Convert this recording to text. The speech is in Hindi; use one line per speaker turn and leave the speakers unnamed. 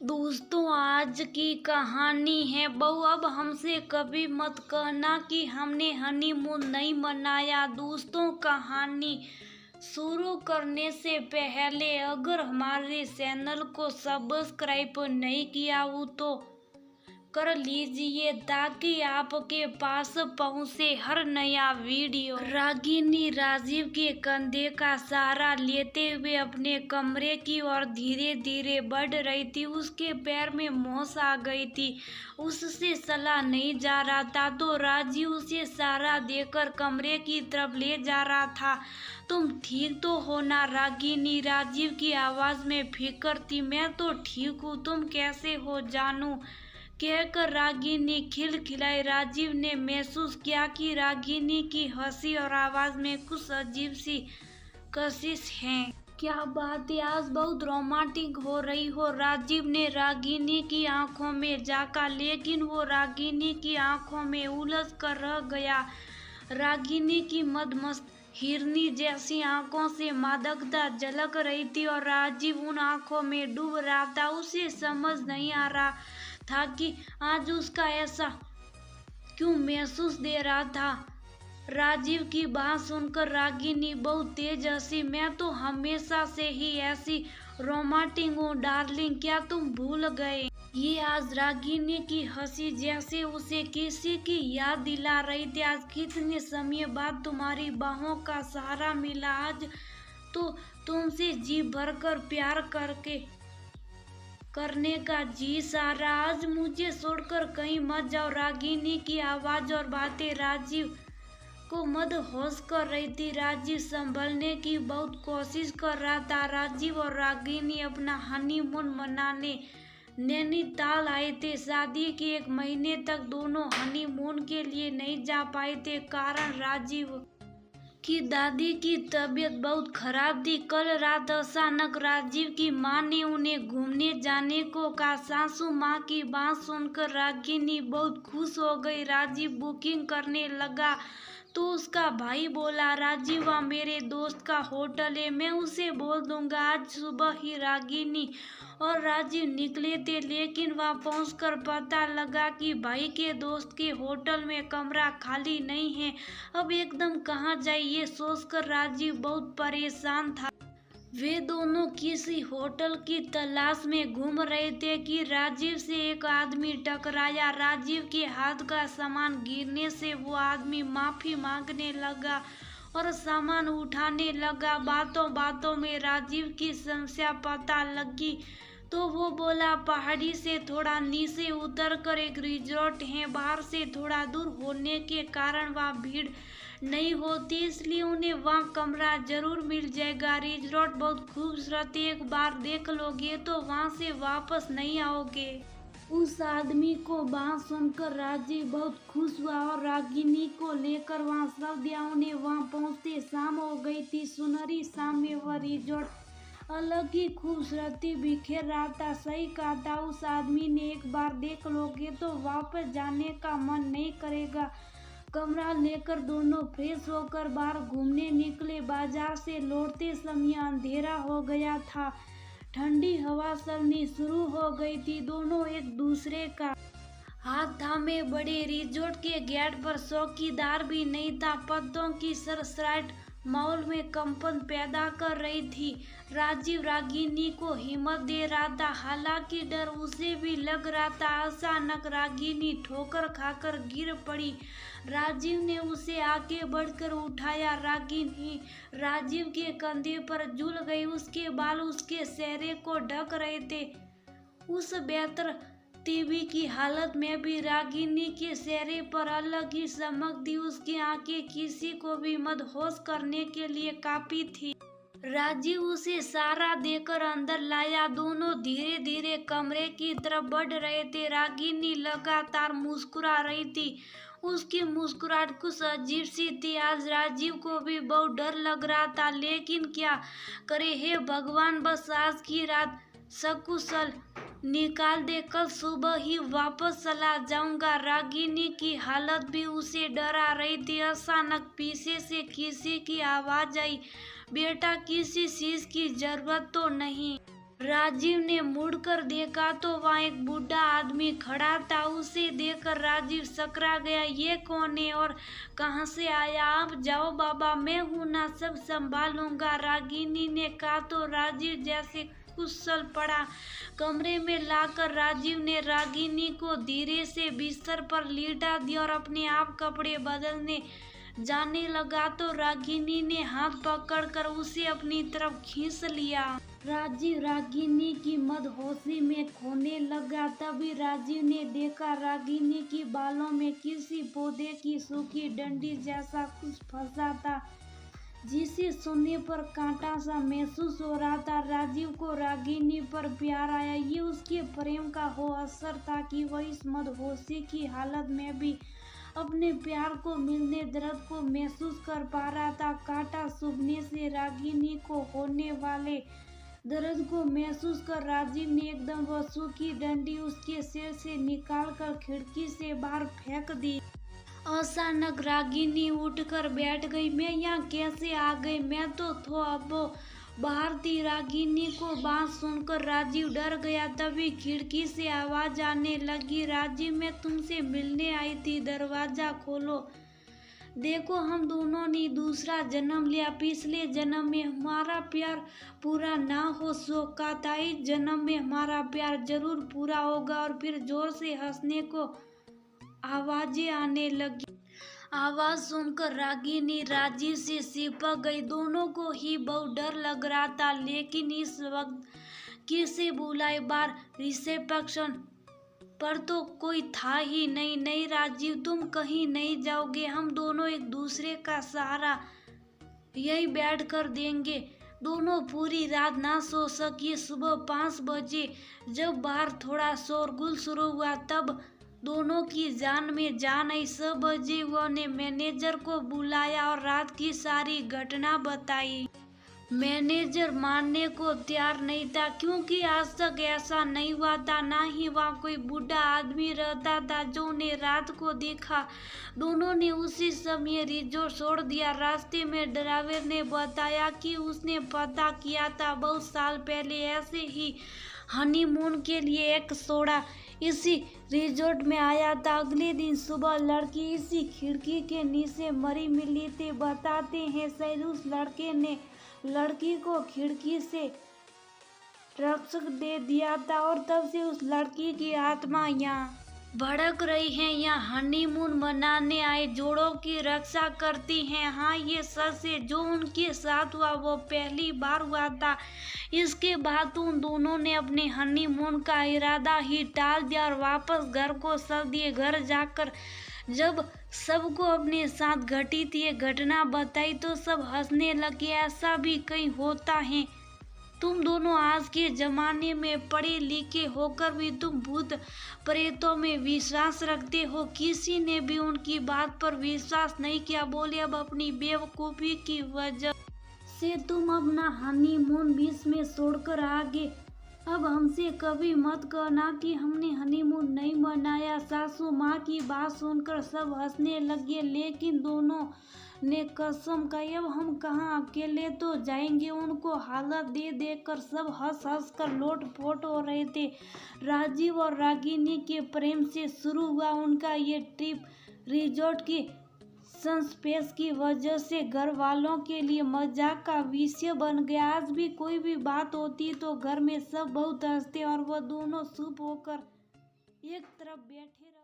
दोस्तों, आज की कहानी है बहू। अब हमसे कभी मत कहना कि हमने हनीमून नहीं मनाया। दोस्तों, कहानी शुरू करने से पहले अगर हमारे चैनल को सब्सक्राइब नहीं किया हो तो कर लीजिए ताकि आपके पास पहुंचे हर नया वीडियो। रागिनी राजीव के कंधे का सहारा लेते हुए अपने कमरे की ओर धीरे धीरे बढ़ रही थी। उसके पैर में मोच आ गई थी। उससे चला नहीं जा रहा था तो राजीव उसे सहारा देकर कमरे की तरफ ले जा रहा था। तुम ठीक तो हो ना रागिनी? राजीव की आवाज में फिक्र थी। मैं तो ठीक हूँ, तुम कैसे हो जानू? कहकर रागिनी खिलखिलाई। राजीव ने महसूस किया कि रागिनी की हंसी और आवाज में कुछ अजीब सी कशिश है। क्या बात है, आज बहुत रोमांटिक हो रही हो? राजीव ने रागिनी की आंखों में झांका, लेकिन वो रागिनी की आंखों में उलझ कर रह गया। रागिनी की मदमस्त हिरनी जैसी आंखों से मादकता झलक रही थी और राजीव उन आंखों में डूब रहा था। उसे समझ नहीं आ रहा था कि आज उसका ऐसा क्यों महसूस दे रहा था। राजीव की बात सुनकर रागिनी बहुत तेज हंसी। मैं तो हमेशा से ही ऐसी रोमांटिक हूँ डार्लिंग, क्या तुम भूल गए? ये आज रागिनी की हंसी जैसे उसे किसी की याद दिला रही थी। आज कितने समय बाद तुम्हारी बाहों का सहारा मिला। आज तो तुमसे जी भरकर प्यार करने का जी सारा। आज मुझे छोड़कर कहीं मत जाओ। रागिनी की आवाज और बातें राजीव को मदहोश कर रही थी। राजीव संभलने की बहुत कोशिश कर रहा था। राजीव और रागिनी अपना हनीमून मनाने नैनीताल आए थे। शादी के 1 महीने तक दोनों हनीमून के लिए नहीं जा पाए थे, कारण राजीव की दादी की तबीयत बहुत खराब थी। कल रात अचानक राजीव की मां ने उन्हें घूमने जाने को कहा। सासू मां की बात सुनकर रागिनी बहुत खुश हो गई। राजीव बुकिंग करने लगा तो उसका भाई बोला, राजीव वहाँ मेरे दोस्त का होटल है, मैं उसे बोल दूंगा। आज सुबह ही रागिनी और राजीव निकले थे, लेकिन वहाँ पहुंचकर पता लगा कि भाई के दोस्त के होटल में कमरा खाली नहीं है। अब एकदम कहाँ जाए ये सोचकर राजीव बहुत परेशान था। वे दोनों किसी होटल की तलाश में घूम रहे थे कि राजीव से एक आदमी टकराया। राजीव के हाथ का सामान गिरने से वो आदमी माफी मांगने लगा और सामान उठाने लगा। बातों बातों में राजीव की समस्या पता लगी तो वो बोला, पहाड़ी से थोड़ा नीचे उतरकर एक रिजॉर्ट है। बाहर से थोड़ा दूर होने के कारण वहाँ भीड़ नहीं होती, इसलिए उन्हें वहाँ कमरा जरूर मिल जाएगा। रिजॉर्ट बहुत खूबसूरत है, एक बार देख लोगे तो वहाँ से वापस नहीं आओगे। उस आदमी को बात सुनकर राजीव बहुत खुश हुआ और रागिनी को लेकर वहाँ सब दिया। उन्हें वहाँ पहुँचते शाम हो गई थी। सुनहरी शाम में वह रिजॉर्ट अलग ही खूबसूरती बिखेर रहा था। सही कहा था उस आदमी ने, एक बार देख लोगे तो वापस जाने का मन नहीं करेगा। कमरा लेकर दोनों फ्रेश होकर बाहर घूमने निकले। बाजार से लौटते समय अंधेरा हो गया था। ठंडी हवा चलनी शुरू हो गई थी। दोनों एक दूसरे का हाथ थामे बड़े। रिजॉर्ट के गेट पर चौकीदार भी नहीं था। पत्तों की सरसराहट माहौल में कंपन पैदा कर रही थी। राजीव रागिनी को हिम्मत दे रहा था, हालांकि डर उसे भी लग रहा था। अचानक रागिनी ठोकर खाकर गिर पड़ी। राजीव ने उसे आगे बढ़कर उठाया। रागिनी राजीव के कंधे पर झूल गई। उसके बाल उसके चेहरे को ढक रहे थे। उस बेहतर टीवी की हालत में भी रागिनी के चेहरे पर अलग ही चमक थी। उसकी आंखें किसी को भी मदहोश करने के लिए काफी थी। राजीव उसे सहारा देकर अंदर लाया। दोनों धीरे धीरे कमरे की तरफ बढ़ रहे थे। रागिनी लगातार मुस्कुरा रही थी। उसकी मुस्कुराहट कुछ अजीब सी थी। आज राजीव को भी बहुत डर लग रहा था, लेकिन क्या करे, हे भगवान, बस आज की रात सकुशल निकाल दे, कल सुबह ही वापस चला जाऊंगा। रागिनी की हालत भी उसे डरा रही थी। अचानक पीछे से किसी की आवाज आई, बेटा किसी चीज की जरूरत तो नहीं? राजीव ने मुड़कर देखा तो वहाँ एक बूढ़ा आदमी खड़ा था। उसे देखकर राजीव सकरा गया। ये कौन है और कहाँ से आया? आप जाओ बाबा, मैं हूं ना, सब संभालूंगा, रागिनी ने कहा। तो राजीव जैसे कुशल पड़ा। कमरे में लाकर राजीव ने रागिनी को धीरे से बिस्तर पर लेटा दिया और अपने आप कपड़े बदलने जाने लगा तो रागिनी ने हाथ पकड़कर उसे अपनी तरफ खींच लिया। राजीव रागिनी की मदहोशी में खोने लगा। तभी राजीव ने देखा रागिनी की बालों में किसी पौधे की सूखी डंडी जैसा कुछ फंसा था, जिसे सुनने पर कांटा सा महसूस हो रहा था। राजीव को रागिनी पर प्यार आया। ये उसके प्रेम का हो असर था कि वह इस मदहोशी की हालत में भी अपने प्यार को मिलने दर्द को महसूस कर पा रहा था। कांटा चुभने से रागिनी को होने वाले दर्द को महसूस कर राजीव ने एकदम वह सूखी डंडी उसके सिर से निकालकर खिड़की से बाहर फेंक दी। अचानक रागिनी उठकर बैठ गई। मैं यहाँ कैसे आ गई? मैं तो अब बाहर थी। रागिनी को बात सुनकर राजीव डर गया। तभी खिड़की से आवाज आने लगी, राजीव मैं तुमसे मिलने आई थी, दरवाजा खोलो। देखो, हम दोनों ने दूसरा जन्म लिया। पिछले जन्म में हमारा प्यार पूरा ना हो सका था, इस जन्म में हमारा प्यार जरूर पूरा होगा। और फिर जोर से हंसने को आवाजें आने लगी। आवाज सुनकर रागिनी राजीव से चिपक गई। दोनों को ही बहुत डर लग रहा था, लेकिन इस वक्त किसे बुलाए? बार रिसेप्शन पर तो कोई था ही नहीं। नहीं राजीव, तुम कहीं नहीं जाओगे, हम दोनों एक दूसरे का सहारा यही बैठ कर देंगे। दोनों पूरी रात ना सो सकी। सुबह 5 बजे जब बाहर थोड़ा शोरगुल शुरू हुआ, तब दोनों की जान में जान आई। 6 बजे उन्होंने मैनेजर को बुलाया और रात की सारी घटना बताई। मैनेजर मानने को तैयार नहीं था, क्योंकि आज तक ऐसा नहीं हुआ था। ना ही वहाँ कोई बूढ़ा आदमी रहता था जो उन्हें रात को देखा। दोनों ने उसी समय रिजॉर्ट छोड़ दिया। रास्ते में ड्राइवर ने बताया कि उसने पता किया था, बहुत साल पहले ऐसे ही हनीमून के लिए एक जोड़ा इसी रिजॉर्ट में आया था। अगले दिन सुबह लड़की इसी खिड़की के नीचे मरी मिली थी। बताते हैं शायद उस लड़के ने लड़की को खिड़की से रक्षक दे दिया था और तब से उस लड़की की आत्मा यहाँ भड़क रही है। यहाँ हनीमून मनाने आए जोड़ों की रक्षा करती हैं। हाँ, ये सच है, जो उनके साथ हुआ वो पहली बार हुआ था। इसके बाद उन दोनों ने अपने हनीमून का इरादा ही टाल दिया और वापस घर को चल दिए। घर जाकर जब सबको अपने साथ घटी थी ये घटना बताई तो सब हंसने लगे। ऐसा भी कहीं होता है? तुम दोनों आज के जमाने में पढ़े लिखे होकर भी तुम भूत प्रेतों में विश्वास रखते हो। किसी ने भी उनकी बात पर विश्वास नहीं किया। बोले, अब अपनी बेवकूफ़ी की वजह से तुम अपना हनीमून बीच में छोड़कर आगे। अब हमसे कभी मत कहना कि हमने हनीमून नहीं मनाया। सासू माँ की बात सुनकर सब हंसने लगे, लेकिन दोनों ने कसम खाई, अब हम कहाँ अकेले तो जाएंगे। उनको हालत दे देकर सब हंस हंस कर लोटपोट हो रहे थे। राजीव और रागिनी के प्रेम से शुरू हुआ उनका ये ट्रिप रिजॉर्ट की सस्पेंस की वजह से घर वालों के लिए मजाक का विषय बन गया। आज भी कोई भी बात होती तो घर में सब बहुत हंसते और वह दोनों चुप होकर एक तरफ बैठे रहते।